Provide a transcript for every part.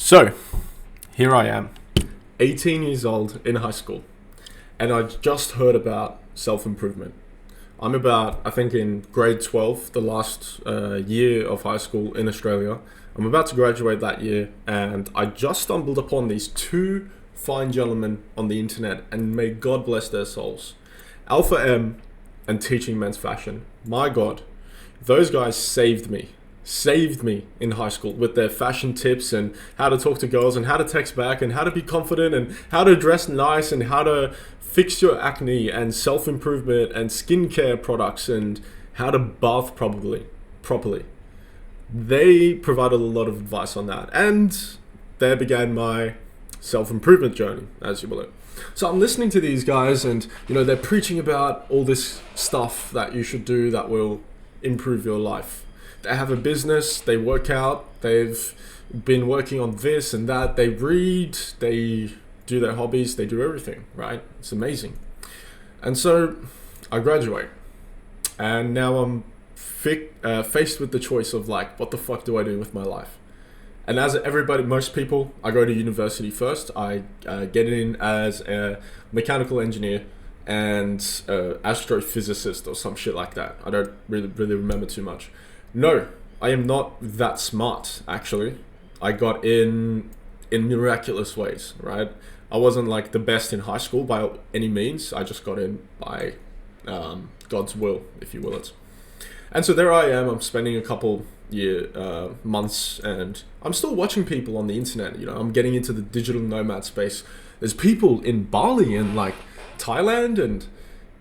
So, here I am, 18 years old in high school, and I just heard about self-improvement. I'm about, I think in grade 12, the last year of high school in Australia. I'm about to graduate that year, and I just stumbled upon these two fine gentlemen on the internet, and may God bless their souls. Alpha M and Teaching Men's Fashion. My God, those guys saved me in high school with their fashion tips and how to talk to girls and how to text back and how to be confident and how to dress nice and how to fix your acne and self-improvement and skincare products and how to bath properly. They provided a lot of advice on that, and there began my self-improvement journey, as you will know. So I'm listening to these guys, and they're preaching about all this stuff that you should do that will improve your life. They have a business, they work out, they've been working on this and that, they read, they do their hobbies, they do everything, right? It's amazing. And so I graduate, and now I'm faced with the choice of what the fuck do I do with my life? And as most people, I go to university first. I get in as a mechanical engineer and astrophysicist or some shit like that. I don't really remember too much. No, I am not that smart, actually. I got in miraculous ways, right? I wasn't the best in high school by any means. I just got in by God's will, if you will it. And so there I am. I'm spending a couple months, and I'm still watching people on the internet. I'm getting into the digital nomad space. There's people in Bali and Thailand, and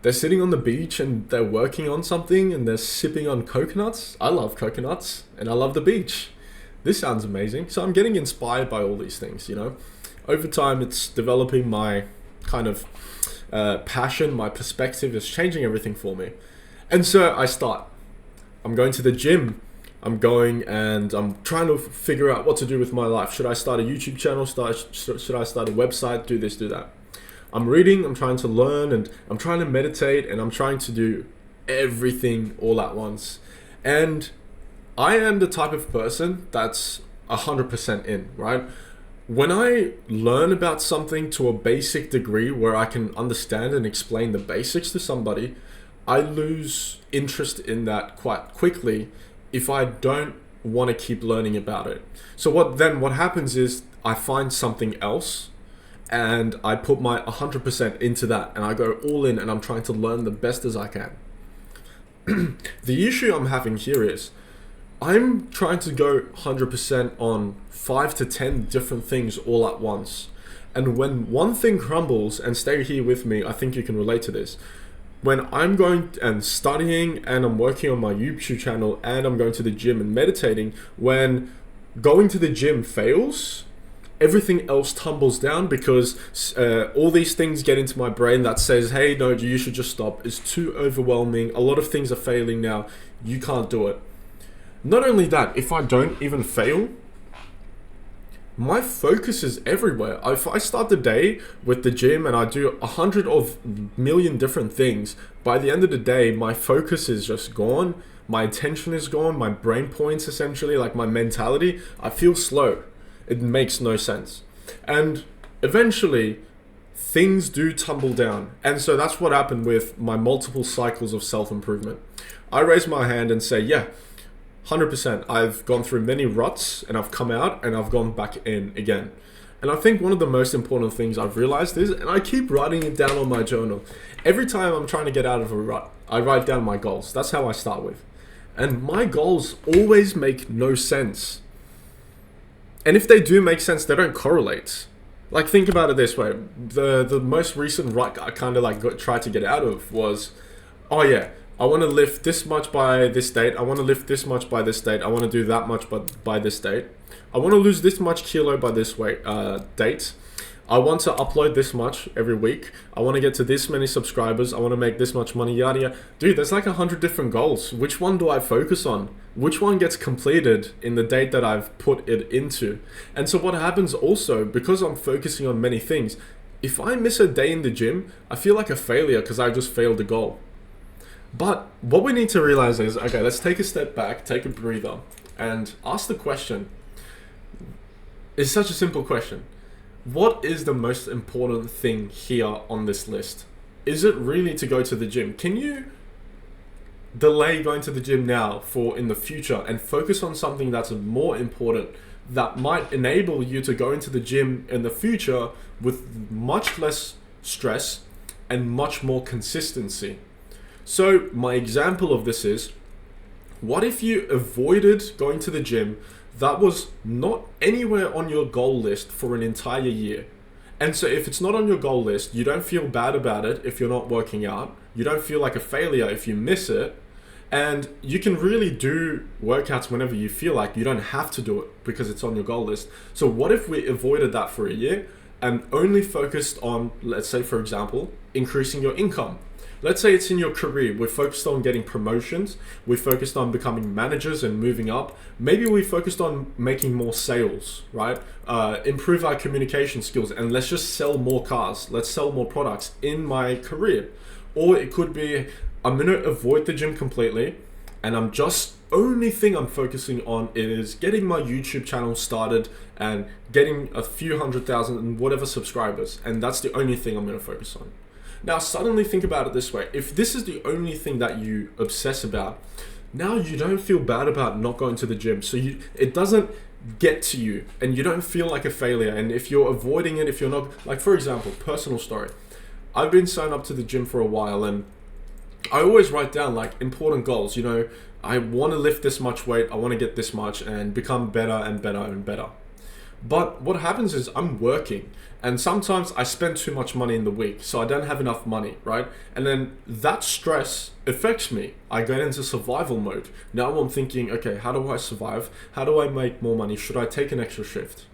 they're sitting on the beach and they're working on something and they're sipping on coconuts. I love coconuts and I love the beach. This sounds amazing. So I'm getting inspired by all these things, Over time, it's developing my kind of passion, my perspective is changing everything for me. And so I'm going to the gym. I'm going and I'm trying to figure out what to do with my life. Should I start a YouTube channel? Should I start a website? Do this, do that. I'm reading, I'm trying to learn, and I'm trying to meditate, and I'm trying to do everything all at once. And I am the type of person that's 100% in, right? When I learn about something to a basic degree where I can understand and explain the basics to somebody, I lose interest in that quite quickly if I don't want to keep learning about it. So what happens is I find something else and I put my 100% into that, and I go all in, and I'm trying to learn the best as I can. The issue I'm having here is I'm trying to go 100% on 5 to 10 different things all at once. And when one thing crumbles, and stay here with me, I think you can relate to this. When I'm going and studying and I'm working on my YouTube channel and I'm going to the gym and meditating, when going to the gym fails, everything else tumbles down because all these things get into my brain that says, hey, no, you should just stop. It's too overwhelming. A lot of things are failing now. You can't do it. Not only that, if I don't even fail, my focus is everywhere. If I start the day with the gym and I do 100 million different things, by the end of the day, my focus is just gone. My attention is gone. My brain points, essentially, my mentality, I feel slow. It makes no sense. And eventually, things do tumble down. And so that's what happened with my multiple cycles of self-improvement. I raise my hand and say, yeah, 100%. I've gone through many ruts and I've come out and I've gone back in again. And I think one of the most important things I've realized is, and I keep writing it down on my journal, every time I'm trying to get out of a rut, I write down my goals. That's how I start with. And my goals always make no sense. And if they do make sense, they don't correlate. Think about it this way. The most recent rut I kind of tried to get out of was, oh yeah, I want to lift this much by this date. I want to lift this much by this date. I want to do that much by this date. I want to lose this much kilo by this date. I want to upload this much every week. I want to get to this many subscribers. I want to make this much money, yada yada. Dude, there's 100 different goals. Which one do I focus on? Which one gets completed in the date that I've put it into? And so what happens also, because I'm focusing on many things, if I miss a day in the gym, I feel like a failure because I just failed a goal. But what we need to realize is, okay, let's take a step back, take a breather, and ask the question, It's such a simple question. What is the most important thing here on this list? Is it really to go to the gym? Can you delay going to the gym now for in the future and focus on something that's more important that might enable you to go into the gym in the future with much less stress and much more consistency? So my example of this is, what if you avoided going to the gym that was not anywhere on your goal list for an entire year? And so if it's not on your goal list, you don't feel bad about it if you're not working out. You don't feel like a failure if you miss it. And you can really do workouts whenever you feel like. You don't have to do it because it's on your goal list. So what if we avoided that for a year and only focused on, let's say, for example, increasing your income? Let's say it's in your career. We're focused on getting promotions. We're focused on becoming managers and moving up. Maybe we focused on making more sales, right? Improve our communication skills, and let's just sell more cars. Let's sell more products in my career. Or it could be, I'm going to avoid the gym completely, and only thing I'm focusing on is getting my YouTube channel started and getting a few 100,000 and whatever subscribers. And that's the only thing I'm going to focus on. Now, suddenly think about it this way. If this is the only thing that you obsess about, now you don't feel bad about not going to the gym. So it doesn't get to you and you don't feel like a failure. And if you're avoiding it, if you're not, like for example, personal story. I've been signed up to the gym for a while, and I always write down like important goals. You know, I want to lift this much weight, I want to get this much and become better and better and better. But what happens is I'm working, and sometimes I spend too much money in the week, so I don't have enough money, right? And then that stress affects me. I get into survival mode. Now I'm thinking, okay, how do I survive? How do I make more money? Should I take an extra shift?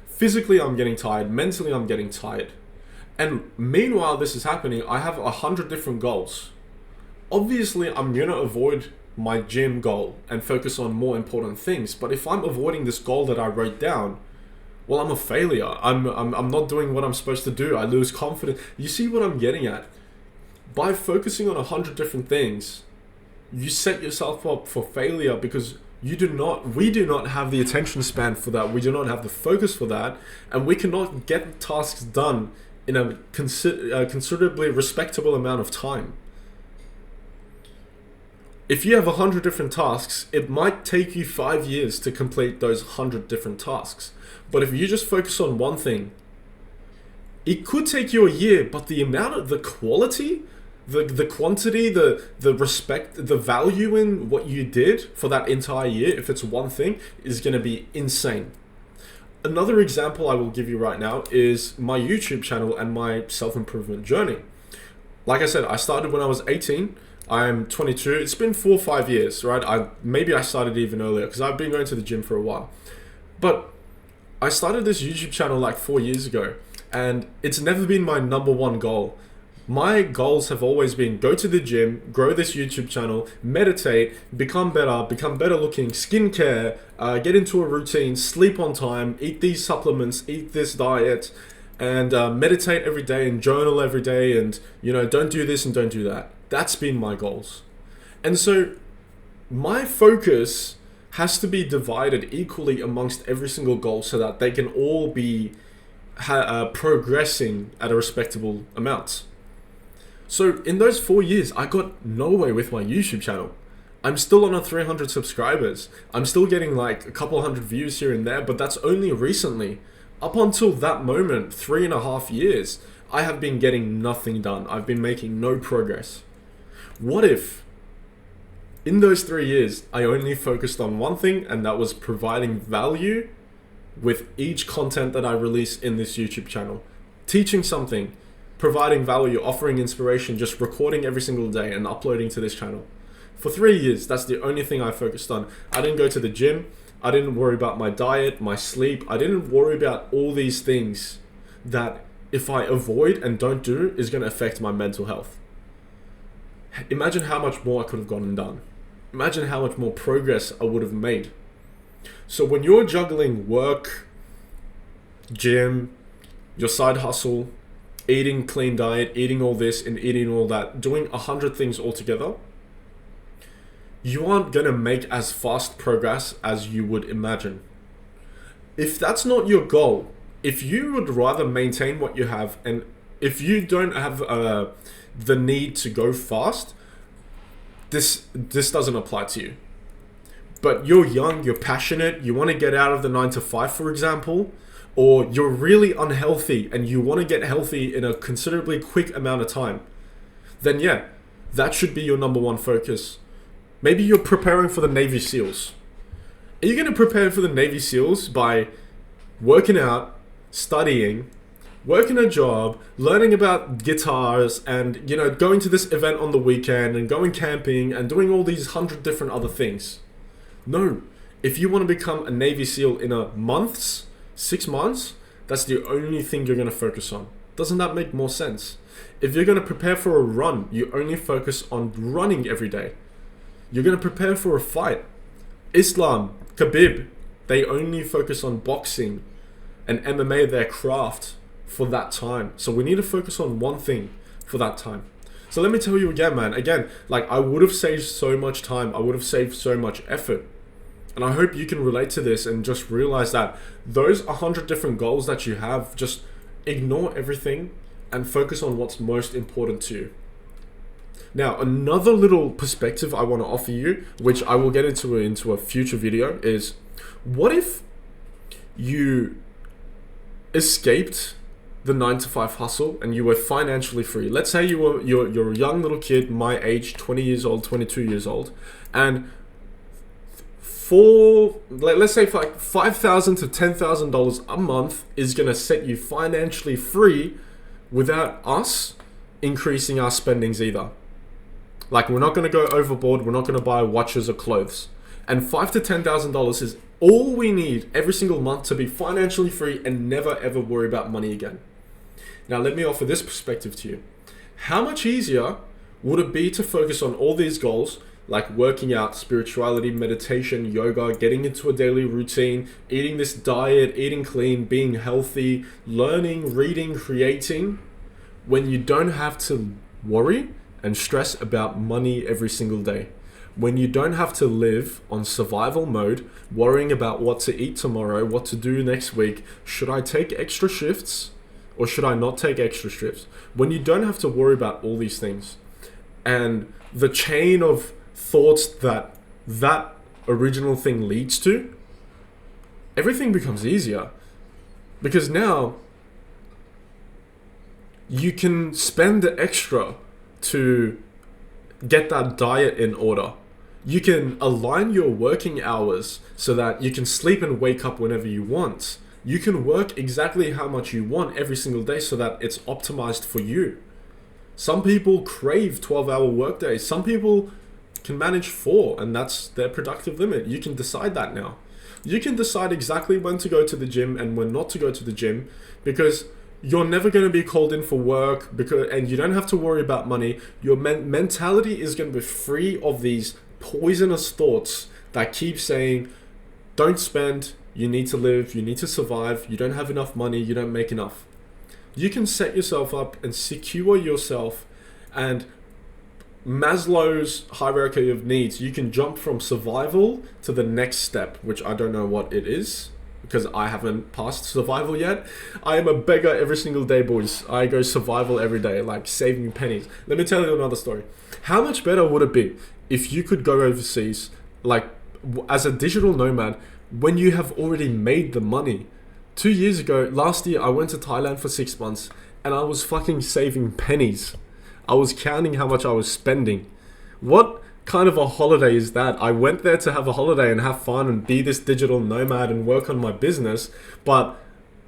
Physically, I'm getting tired. Mentally, I'm getting tired. And meanwhile this is happening, I have 100 different goals. Obviously, I'm gonna avoid my gym goal and focus on more important things. But if I'm avoiding this goal that I wrote down, well, I'm a failure. I'm not doing what I'm supposed to do. I lose confidence. You see what I'm getting at? By focusing on 100 different things, you set yourself up for failure because we do not have the attention span for that. We do not have the focus for that. And we cannot get tasks done in a considerably respectable amount of time. If you have 100 different tasks, it might take you 5 years to complete those 100 different tasks. But if you just focus on one thing, it could take you a year, but the amount of the quality, the quantity, the respect, the value in what you did for that entire year, if it's one thing, is going to be insane. Another example I will give you right now is my YouTube channel and my self-improvement journey. Like I said, I started when I was 18. I'm 22. It's been 4 or 5 years, right? Maybe I started even earlier because I've been going to the gym for a while. But I started this YouTube channel like 4 years ago, and it's never been my number one goal. My goals have always been go to the gym, grow this YouTube channel, meditate, become better looking, skincare, get into a routine, sleep on time, eat these supplements, eat this diet, and meditate every day and journal every day, and don't do this and don't do that. That's been my goals. And so my focus has to be divided equally amongst every single goal so that they can all be progressing at a respectable amount. So in those 4 years, I got nowhere with my YouTube channel. I'm still on 300 subscribers. I'm still getting like a couple hundred views here and there, but that's only recently. Up until that moment, 3.5 years, I have been getting nothing done. I've been making no progress. What if in those 3 years, I only focused on one thing, and that was providing value with each content that I release in this YouTube channel? Teaching something, providing value, offering inspiration, just recording every single day and uploading to this channel. For 3 years, that's the only thing I focused on. I didn't go to the gym. I didn't worry about my diet, my sleep. I didn't worry about all these things that if I avoid and don't do is going to affect my mental health. Imagine how much more I could have gotten done. Imagine how much more progress I would have made. So when you're juggling work, gym, your side hustle, eating clean diet, eating all this and eating all that, doing 100 things all together, you aren't going to make as fast progress as you would imagine. if that's not your goal, if you would rather maintain what you have, and if you don't have the need to go fast, this doesn't apply to you. But you're young, you're passionate, you want to get out of the 9 to 5, for example, or you're really unhealthy and you want to get healthy in a considerably quick amount of time, then yeah, that should be your number one focus. Maybe you're preparing for the Navy SEALs. Are you going to prepare for the Navy SEALs by working out, studying, working a job, learning about guitars, and going to this event on the weekend and going camping and doing all these 100 different other things? No. If you want to become a Navy SEAL in 6 months, that's the only thing you're going to focus on. Doesn't that make more sense? If you're going to prepare for a run, you only focus on running every day. You're going to prepare for a fight. Islam, Khabib, they only focus on boxing, and MMA their craft for that time. So we need to focus on one thing for that time. So let me tell you again, man. Again, like, I would have saved so much time. I would have saved so much effort. And I hope you can relate to this and just realize that those 100 different goals that you have, just ignore everything and focus on what's most important to you. Now, another little perspective I want to offer you, which I will get into a future video, is what if you escaped the 9 to 5 hustle and you were financially free? Let's say you're a young little kid, my age, 20 years old, 22 years old, and let's say for like $5,000 to $10,000 a month is gonna set you financially free without us increasing our spendings either. Like, we're not gonna go overboard, we're not gonna buy watches or clothes. And $5,000 to $10,000 is all we need every single month to be financially free and never ever worry about money again. Now, let me offer this perspective to you. How much easier would it be to focus on all these goals, like working out, spirituality, meditation, yoga, getting into a daily routine, eating this diet, eating clean, being healthy, learning, reading, creating, when you don't have to worry and stress about money every single day? When you don't have to live on survival mode, worrying about what to eat tomorrow, what to do next week, should I take extra shifts or should I not take extra shifts? When you don't have to worry about all these things, and the chain of thoughts that original thing leads to, everything becomes easier. Because now you can spend the extra to get that diet in order. You can align your working hours so that you can sleep and wake up whenever you want. You can work exactly how much you want every single day so that it's optimized for you. Some people crave 12-hour workdays. Some people can manage 4, and that's their productive limit. You can decide that now. You can decide exactly when to go to the gym and when not to go to the gym, because you're never going to be called in for work, and you don't have to worry about money. Your mentality is going to be free of these poisonous thoughts that keep saying, don't spend, you need to live, you need to survive, you don't have enough money, you don't make enough. You can set yourself up and secure yourself, and Maslow's hierarchy of needs, you can jump from survival to the next step, which I don't know what it is, because I haven't passed survival yet. I am a beggar every single day, boys. I go survival every day, like saving pennies. Let me tell you another story. How much better would it be if you could go overseas, like as a digital nomad, when you have already made the money? 2 years ago, last year, I went to Thailand for 6 months and I was fucking saving pennies. I was counting how much I was spending. What kind of a holiday is that? I went there to have a holiday and have fun and be this digital nomad and work on my business, but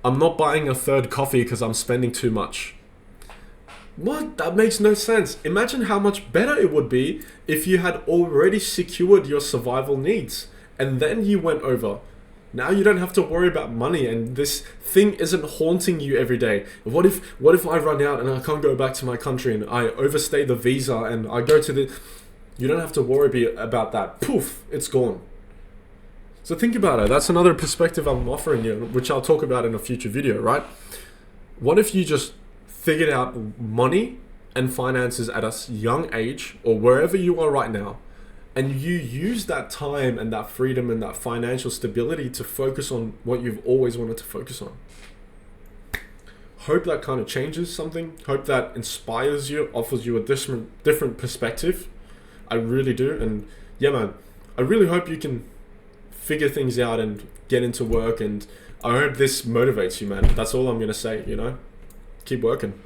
I'm not buying a third coffee because I'm spending too much. What? That makes no sense. Imagine how much better it would be if you had already secured your survival needs and then you went over. Now you don't have to worry about money, and this thing isn't haunting you every day. What if I run out and I can't go back to my country and I overstay the visa and I go to the... You don't have to worry about that. Poof, it's gone. So think about it. That's another perspective I'm offering you, which I'll talk about in a future video, right? What if you just figured out money and finances at a young age, or wherever you are right now, and you use that time and that freedom and that financial stability to focus on what you've always wanted to focus on. Hope that kind of changes something. Hope that inspires you, offers you a different perspective. I really do. And yeah, man, I really hope you can figure things out and get into work. And I hope this motivates you, man. That's all I'm going to say, Keep working.